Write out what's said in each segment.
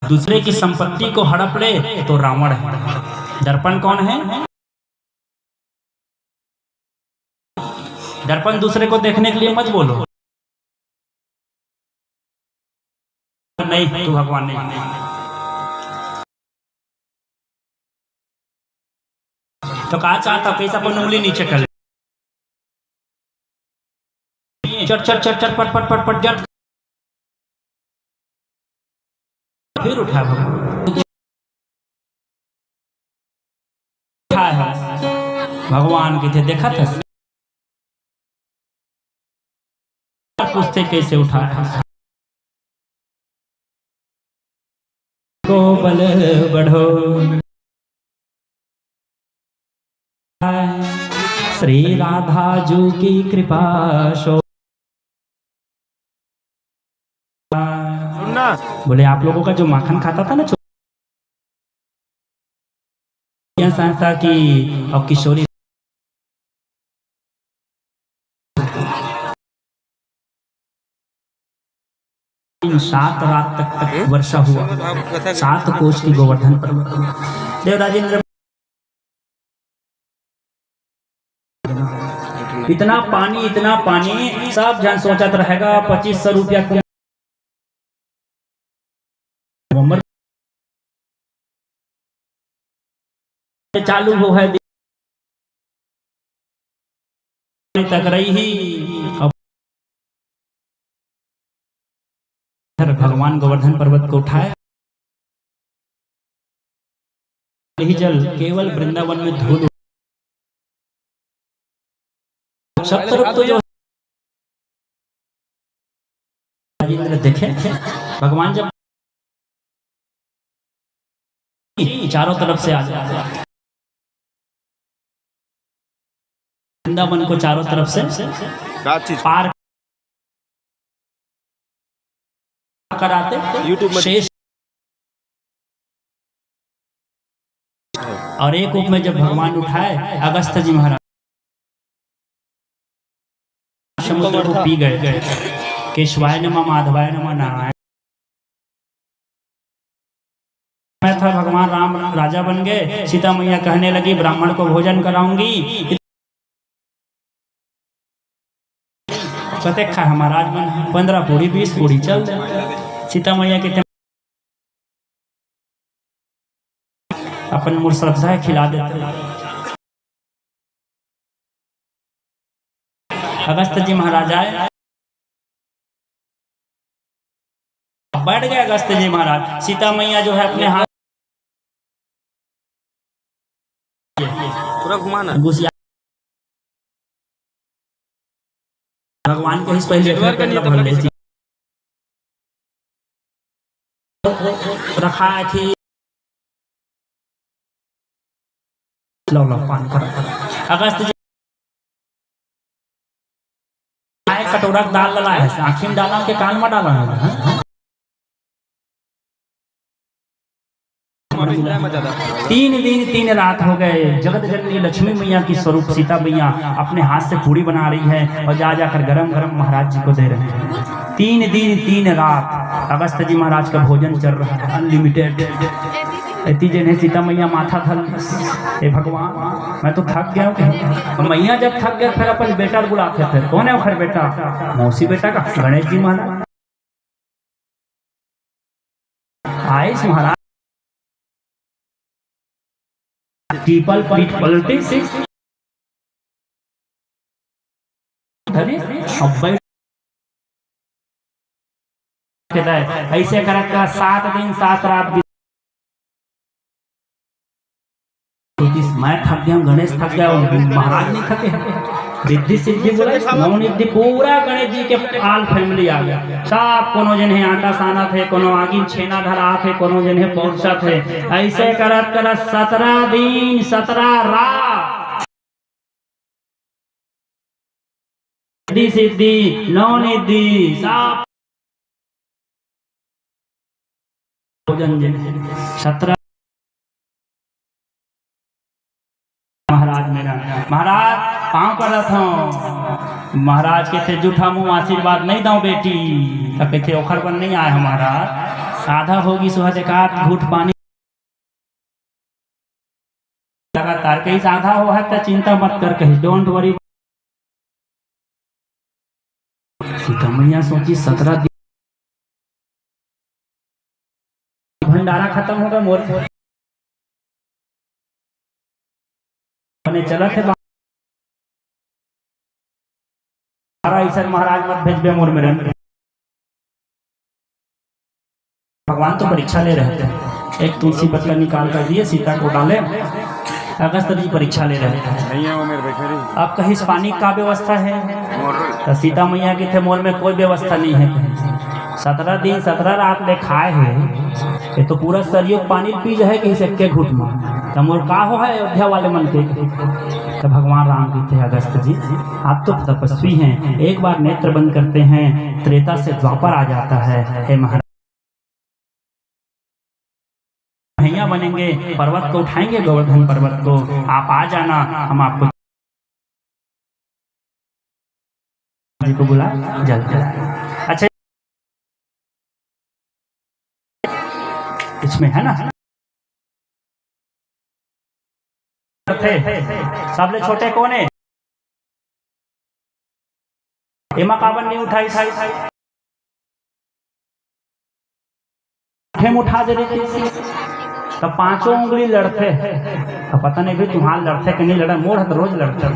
दूसरे की संपत्ति को हड़प ले तो रावण है। दर्पण कौन है? दर्पण दूसरे को देखने के लिए मत बोलो नहीं, तू भगवान नहीं। तो कहा चाहता पैसा पर उंगली नीचे कर, चट चट चट चट पट पट पट पट जट, फिर उठा भगवान के थे, देखा था पूछते कैसे उठा को बल बढ़ो श्री राधा जू की कृपा शो। बोले आप लोगों का जो माखन खाता था ना संस्था की और किशोरी 7 रात तक वर्षा हुआ, 7 कोष की गोवर्धन पर्वत। देवराजेंद्र इतना पानी सब जन सोचत रहेगा 2500 रुपया चालू हो है तक रही ही। भगवान गोवर्धन पर्वत को उठाए, यही जल केवल वृंदावन में धूल सब तरफ तो जो देखे भगवान जब चारों तरफ से आ जाते वृंदावन को चारों तरफ से पार कराते यूट्यूब में शेष। और एक रूप में जब भगवान उठाए अगस्त्य जी महाराज समुद्र को पी गए। केशवाय नमः माधवाय नमः नारायण था। भगवान राम राजा बन गए, सीता मैया कहने लगी ब्राह्मण को भोजन कराऊंगी। प्रत्यक्ष है महाराज बन 15 पूरी 20 पूरी चल सीता मैया के अपन मूल श्रद्धा खिला देते। अगस्त्य जी महाराज आए, बैठ गए अगस्त्य जी महाराज। सीता मैया जो है अपने हाथ पूरा घुमाना घुसिया भगवान को इस पहले रखा थी। लो पान कर अगस्त जी कटोरा दाल लला है, आँखी में डाला के कान में डाला है। 3 दिन 3 रात हो गए। जगत जननी लक्ष्मी मैया की स्वरूप सीता मैया अपने हाथ से पूरी बना रही है और जा जाकर गरम गरम महाराज जी को दे रहे हैं। 3 दिन 3 रात अगस्त्य जी महाराज का भोजन चल रहा है अनलिमिटेड। तीजे ने सीता मैया माथा थल, ए भगवान मैं तो थक गया हूँ। मैया जब थक गया फिर अपन बेटा बुलाते थे। कौन है खर बेटा? मौसी बेटा का गणेश जी महाराज आए महाराज पीपल पीठ पलटे से ऐसे कर 7 दिन 7 रात। मैं थक गया, गणेश थक गया, महाराज नहीं थके। रिद्धि सिद्धि बोले नवनिद्धि पूरा गणेश जी के आल फैमिली आ गया। सब कोनो जन है आटा साना थे, कोनो आगिन छेना धरा थे, कोनो जन है पौरसा थे। ऐसे करत करत 17 दिन 17 रात रिद्धि सिद्धि नवनिद्धि सब भोजन 17 महाराज मेरा महाराज पाँव पड़त हूँ। महाराज के थे जूठा मुँह आशीर्वाद नहीं दो बेटी, तो कहते ओखर पर नहीं आए हमारा आधा होगी सुहा एकाध घूट पानी लगातार कहीं आधा हो है तो चिंता मत कर, कहीं डोंट वरी। सीता मैया सोची 17 दिन भंडारा खत्म होगा, मोर चला थे महाराज मत भेज मोर में। भगवान तो परीक्षा ले रहे थे, एक तुलसी पत्ता निकाल कर दिए, सीता को डाले, अगस्त जी परीक्षा ले रहे थे। अब कहीं पानी का व्यवस्था है तो सीता मैया के थे मोर में कोई व्यवस्था नहीं है। 17 दिन 17 रात ले खाए हैं, ये तो पूरा सरयोग पानी पी जाए कहीं से के घुट में, तो मोर का हो है अयोध्या वाले मन के। तो भगवान राम के थे अगस्त जी, आप तो तपस्वी हैं, एक बार नेत्र बंद करते हैं त्रेता से द्वापर आ जाता है। हे महाराज भैया बनेंगे, पर्वत को उठाएंगे, गोवर्धन पर्वत को, आप आ जाना, हम आपको जी को बुला जल्द। अच्छा इसमें है ना थे सबले छोटे कौन है, एमा कावन नहीं उठाई उठा दे रही थी, तब 5 उंगली लड़ते, तो पता नहीं भी तुम्हारा लड़ते कि नहीं लड़ा, मोर तो रोज लड़ते।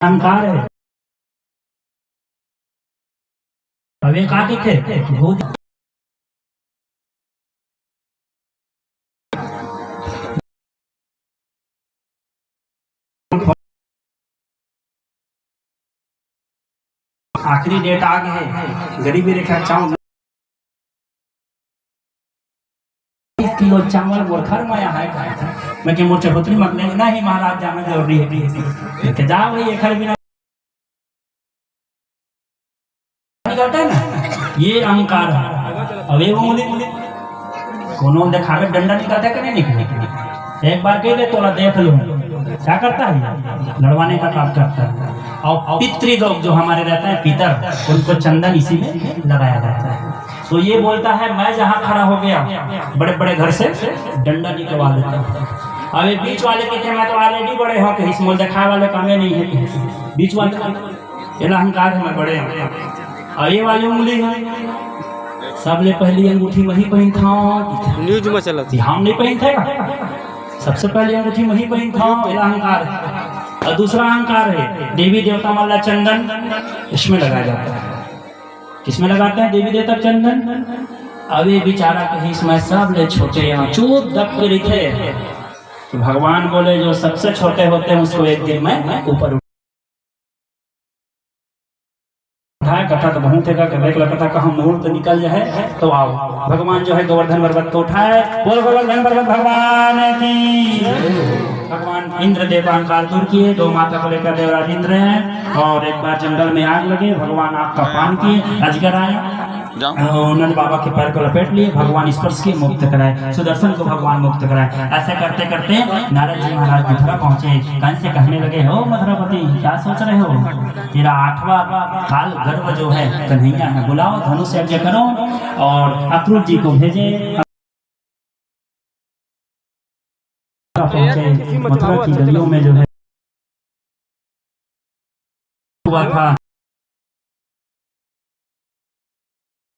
अहंकार है, अब एक आगे थे भूत आखिरी डेट आ गई है, गरीबी रेखा चावल 20 किलो चावल मोर घर में आया है, मैं कि मोर चबूतरी मत नहीं, नहीं महाराज जाना जरूरी है, कि जा भाई एक बिना करता है ना, ये अहंकार है। अब ये कोनो दिखावे डंडा निकालता है कि नहीं निकले, एक बार कह दे तो देख लो क्या करता है, लड़वाने का काम करता है। और पितृ लोग जो हमारे रहते हैं पितर, उनको चंदन इसी में लगाया जाता है। तो ये बोलता है मैं जहाँ खड़ा हो गया बड़े बड़े घर से डंडा निकलवा देता हूँ। अब ये बीच वाले के थे मैं तो ऑलरेडी बड़े हो, कहीं मोल दिखाए वाले कामे नहीं है, बीच वाले ये अहंकार है मैं बड़े हूँ। और ये वाली उंगली है, सबले पहली अंगूठी वही पहन था, न्यूज में चला थी, हम नहीं पहन थे, सबसे पहले अंगूठी वही पहन था, ये अहंकार है। और दूसरा अहंकार है देवी देवता वाला चंदन, इसमें लगाया जाता है, किसमें लगाते हैं देवी देवता चंदन। अब ये बेचारा कहीं इसमें सब ले छोटे यहाँ चूप दब कर थे, तो भगवान बोले जो सबसे छोटे होते हैं उसको एक दिन में ऊपर कथा तो बहुत है, कथा कहाँ मुहूर्त निकल जाए तो आओ। भगवान जो है गोवर्धन पर्वत को उठाए, बोल गोवर्धन पर्वत भगवान की। भगवान इंद्र देवांकार दूर किए, 2 माता को लेकर देवराज इंद्र हैं, और एक बार जंगल में आग लगे, भगवान आग का पान किए, अजगर आया, नंद बाबा के पैर को लपेट लिए, भगवान स्पर्श किए मुक्त कराए, सुदर्शन को भगवान मुक्त कराए। ऐसे करते करते नारद जी महाराज मथुरा पहुंचे, कंस से कहने लगे हो मथुरापति क्या सोच रहे हो, तेरा 8वां काल गर्भ जो है कन्हैया है, बुलाओ धनुष यज्ञ करो और अक्रूर जी को भेजे। पहुंचे मथुरा की गलियों में जो है हुआ था,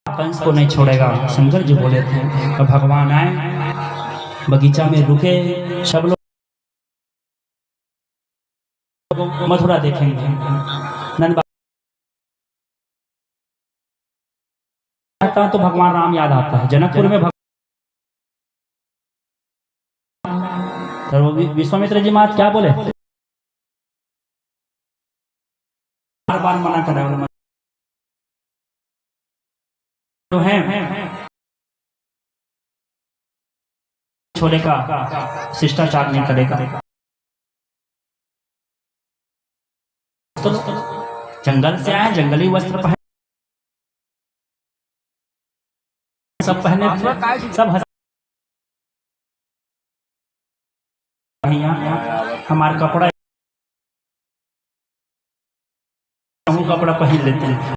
कंस को नहीं छोड़ेगा, शंकर जी बोले थे। तो भगवान आए, बगीचा में रुके, सब लोग मथुरा देखेंगे। नंद तो भगवान राम याद आता है, जनकपुर में तो विश्वामित्र जी महाराज क्या बोले, बार बार मना कर रहे तो है छोड़े का शिष्टाचार नहीं करेगा। तो जंगल से आए, जंगली वस्त्र पहने, सब पहने, सब हमारा कपड़ा कपड़ा पहन लेते हैं।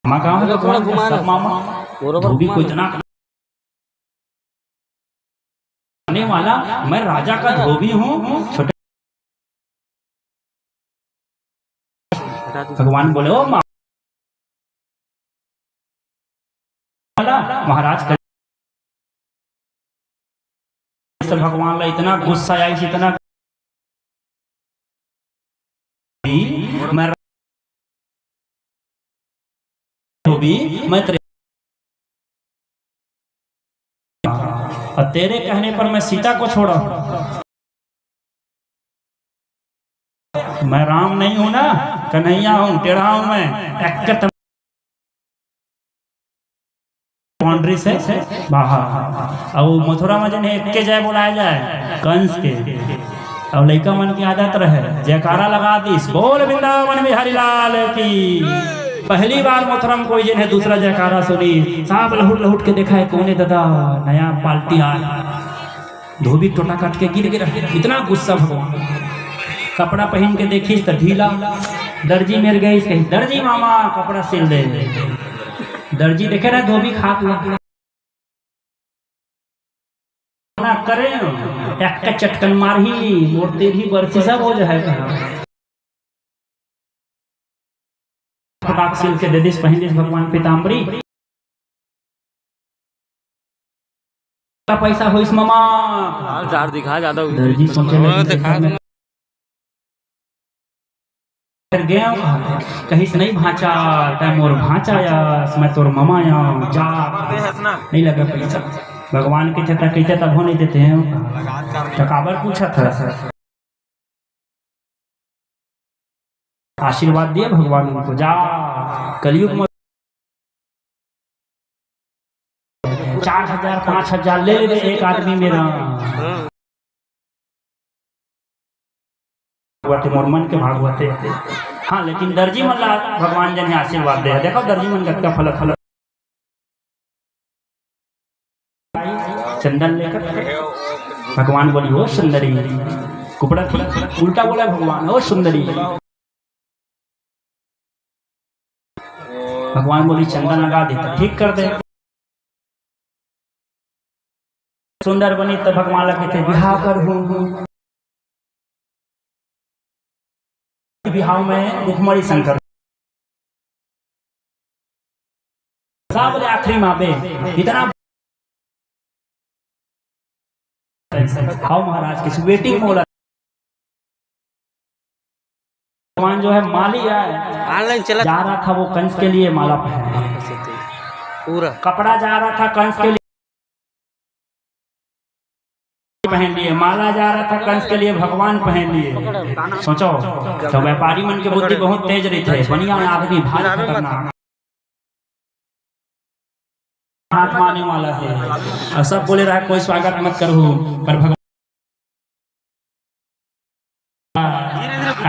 मामा कहाँ है? सब मामा धोबी को इतना खाने वाला, मैं राजा का धोबी हूँ। छोटे भगवान बोले ओ महाराज का भगवान ला इतना गुस्सा आई, इतना मैं धोबी मैं और तेरे कहने पर मैं सीता को छोड़ा। मैं राम नहीं हूं ना, कन्हैया हूं, टेढ़ा हूं मैं। बाउंड्री से बाहर अब मथुरा में जन एक के जय बुलाया जाए कंस के, अब लड़का मन की आदत रहे जयकारा लगा दिस, बोल वृंदावन बिहारी लाल की। पहली बार मथुरा में कोई जन है दूसरा जयकारा सुनी, साहब लहुट लहुट के देखा है कौन है दादा, नया पाल्टी आया, धोबी टोटा काट के गिर गिरा, इतना गुस्सा भगवान। कपड़ा पहन के देखी तो ढीला, दर्जी मेर गई, कही दर्जी मामा कपड़ा सिल दे। दर्जी देखे ना धोबी खाक ना करे, एक चटकन मार ही मोड़ते भी बरसी सब हो जाएगा। फटाक सिल के दे दिस, पहन दिस भगवान पीताम्बरी का पैसा हो इस मामा जार दिखा ज्यादा। दर्जी सोचे फिर गया कहीं से नहीं भाचा टाइम और भाचा या मैं तोर मामा या जा नहीं लगा पैसा। भगवान के चेता कहते तब हो नहीं देते हैं। टकाबर पूछा था सर, आशीर्वाद दिए भगवान उनको, जा कलयुग में 4000 5000 ले ले एक आदमी मेरा मोर मन के भागवते। हाँ लेकिन दर्जी मन भगवान जन आशीर्वाद दे, देखो दर्जी मन का फल फल चंदन लेकर भगवान बोली हो सुंदरी, कुपड़ा थी उल्टा बोला भगवान हो सुंदरी। भगवान बोली चंदन लगा देता ठीक कर दे, सुंदर बनी तो भगवान लगे थे बिहाव कर हूँ। बिहाव में रुक्मणी शंकर बोले आखिरी माँ बे इतना हाउ महाराज किसी वेटिंग मोला। भगवान जो है माली ऑनलाइन चला जा रहा था, वो कंस के लिए माला पहन पूरा कपड़ा जा रहा था कंस के लिए पहन लिए, माला जा रहा था कंस के लिए भगवान पहन लिए। सोचो तो व्यापारी मन की बुद्धि बहुत तेज रही थे, बढ़िया आदमी भाग करना हाथ मारने वाला है और सब बोले रहा कोई स्वागत मत करो, पर भगवान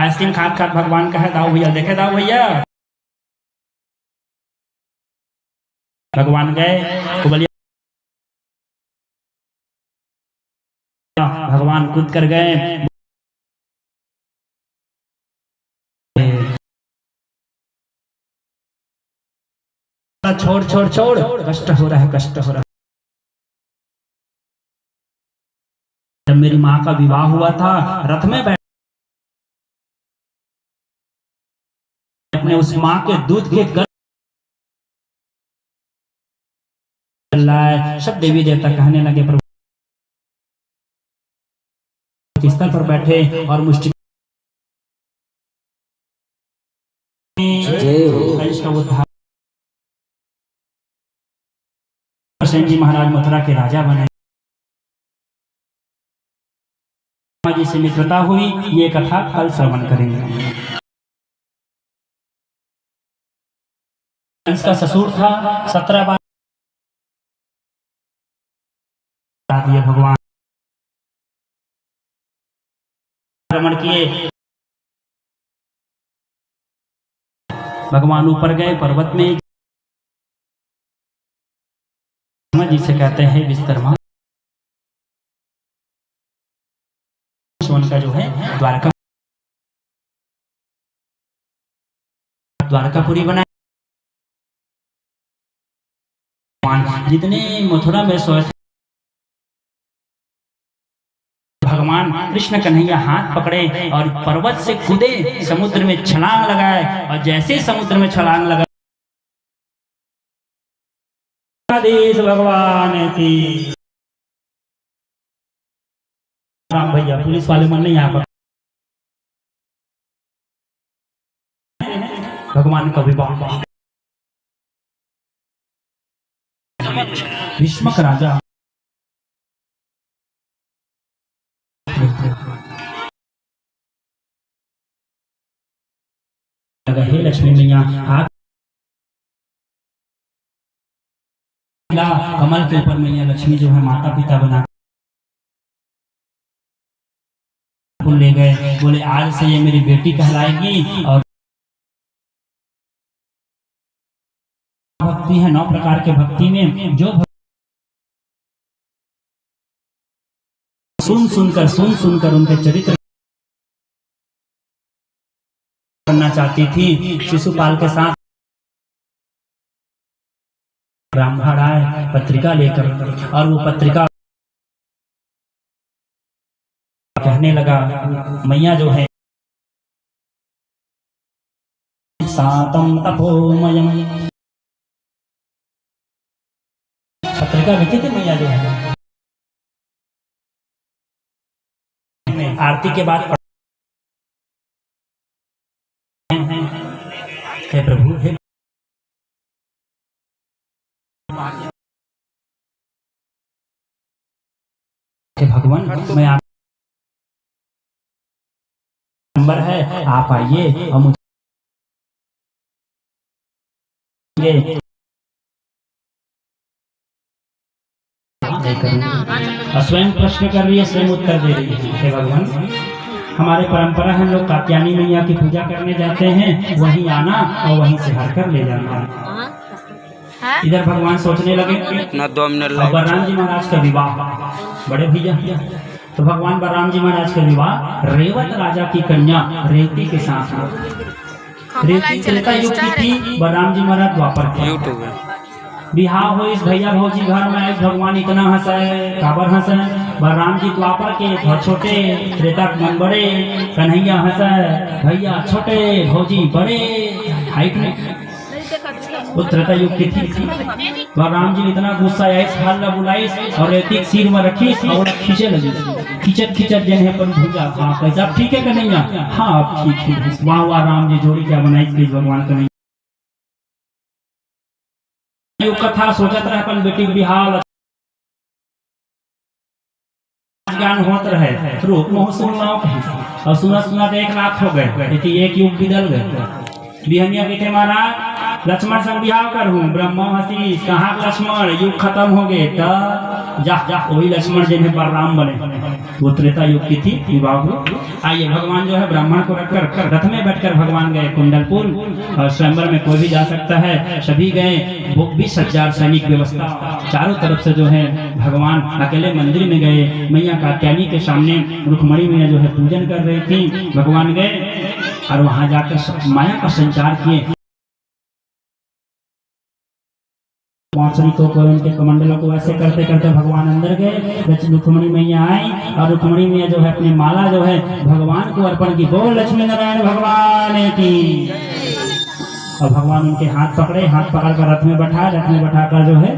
आइसक्रीम खाद खाद भगवान कहे दाओ भैया, देखे दाओ भैया। भगवान गए बोलिए, भगवान कूद कर गए, छोड़ छोड़ छोड़ कष्ट हो रहा है कष्ट हो रहा है। जब मेरी माँ का विवाह हुआ था रथ में बैठ अपने उस माँ के दूध के गर्भ सब देवी देवता कहने लगे प्रभु स्थल पर बैठे और मुष्टि का उद्धार सेन जी महाराज मथुरा के राजा बने, जी से मित्रता हुई, ये कथा कल श्रवण करेंगे। इसका ससुर था 17 बार भगवान भ्रमण किए, भगवान ऊपर गए पर्वत में, जिसे कहते हैं विस्तरमा, उनका जो है द्वारका द्वारकापुरी बनाए। जितने मथुरा में सोए भगवान कृष्ण कन्हैया हाथ पकड़े और पर्वत से कूदे, समुद्र में छलांग लगाए, और जैसे समुद्र में छलांग लगा देश भगवान की। राम भैया पुलिस वाले मन नहीं आ भगवान का विवाह भीष्मक राजा हे लक्ष्मी मैया आप कमल के ऊपर मैया लक्ष्मी जो है माता पिता बना ले गए। बोले आज से ये मेरी बेटी कहलाएगी। और भक्ति है 9 प्रकार के भक्ति में जो सुन सुनकर उनके चरित्र करना चाहती थी। शिशुपाल के साथ ब्राह्मण आए पत्रिका लेकर, और वो पत्रिका कहने लगा मैया जो है सातम तपोमयम, पत्रिका लिखी थी मैया जो है आरती के बाद हे प्रभु हे भगवान मैं आप नंबर है आप आइए और मुझे स्वयं प्रश्न कर रही है, स्वयं उत्तर दे रही है। हे भगवान हमारे परंपरा है, हम लोग कात्यायनी मैया की पूजा करने जाते हैं, वहीं आना और वहीं से हर कर ले जाना। इधर भगवान सोचने लगे बलराम जी महाराज का विवाह बड़े भैया, तो भगवान बलराम जी महाराज का विवाह रेवत राजा की कन्या रेवती के साथ हुआ। रेवती त्रेता युग की थी, बलराम जी महाराज द्वापर के। बिहार हो इस भैया भौजी घर में भगवान इतना हंसाए, काबर हंसाए, बलराम जी द्वापर के छोटे, त्रेता मन बड़े, कन्हैया हंसाए, भैया छोटे भौजी बड़े, हाइट में वो त्रेता युग की थी। बलराम जी इतना गुस्सा आई, हाल बुलाई और रेती सिर में रखी और खींचे लगी, खींचत जन है पर भूजा। हाँ कैसा ठीक है कन्हैया? हाँ आप ठीक है। वाह राम जी जोड़ी क्या बनाई थी भगवान कन्हैया। कथा सोचत रहे अपन बेटी बिहार ज्ञान होत रहे, रूप मोह सुनना और सुना 1 लाख हो गए, एक युग बिदल गए। बिहनिया के महाराज लक्ष्मण संग बिहाव करूं, ब्रह्मा हसी कहाँ लक्ष्मण युग खत्म हो गए, तब जा वही लक्ष्मण जिन्हें बलराम बने, वो त्रेता युग की थी विवाह। आइए भगवान जो है ब्राह्मण को रखकर रथ में बैठकर भगवान गए कुंडलपुर, और स्वयंवर में कोई भी जा सकता है, सभी गए। 20,000 सैनिक व्यवस्था चारों तरफ से जो है भगवान अकेले मंदिर में गए। मैया कात्यायनी के सामने रुक्मणी मैया जो है पूजन कर रही थी। भगवान गए और वहां जाकर माया का संचार किए। को उनके कमंडलों को ऐसे करते करते भगवान अंदर गए। रुक्मणी मैया आई और रुक्मणी मैया जो है अपनी माला जो है भगवान को अर्पण की। बोल लक्ष्मी नारायण भगवान की। और भगवान उनके हाथ पकड़े, हाथ पकड़कर रथ में बैठाकर जो है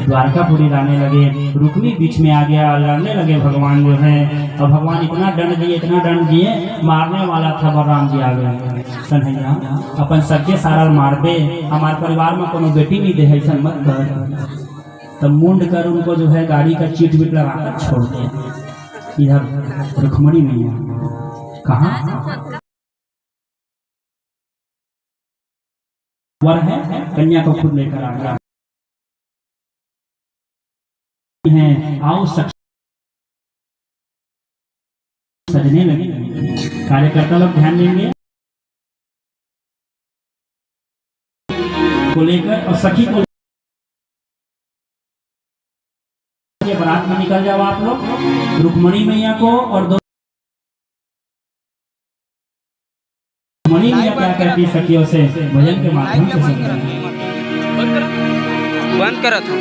द्वारकापुरी लाने लगे। रुक्मी बीच में आ गया और लड़ने लगे भगवान जो है। और भगवान इतना दंड दिए, मारने वाला था बलराम जी आ गए। कन्हैया अपन सगे सारा मार दे, हमारे परिवार में कोनो बेटी नहीं दे, ऐसा मत कर। तब मुंड कर उनको जो है गाड़ी का चीट बीट लगाकर छोड़ दिया। इधर रुक्मणी मैया कहाँ वर है, कन्या को खुद लेकर आ गया है। आओ सजने लगे। कार्यकर्ता लोग ध्यान देंगे को लेकर, और सखी को बारात में निकल जाओ आप लोग। रुक्मणी मैया को और मणि मिया क्या कहती सखियों से भजन के माध्यम से सुनते हैं। बंद करा था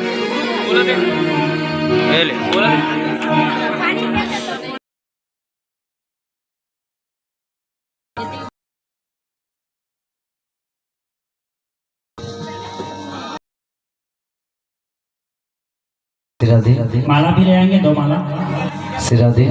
माला भी ले आएंगे 2 माला। सिराधे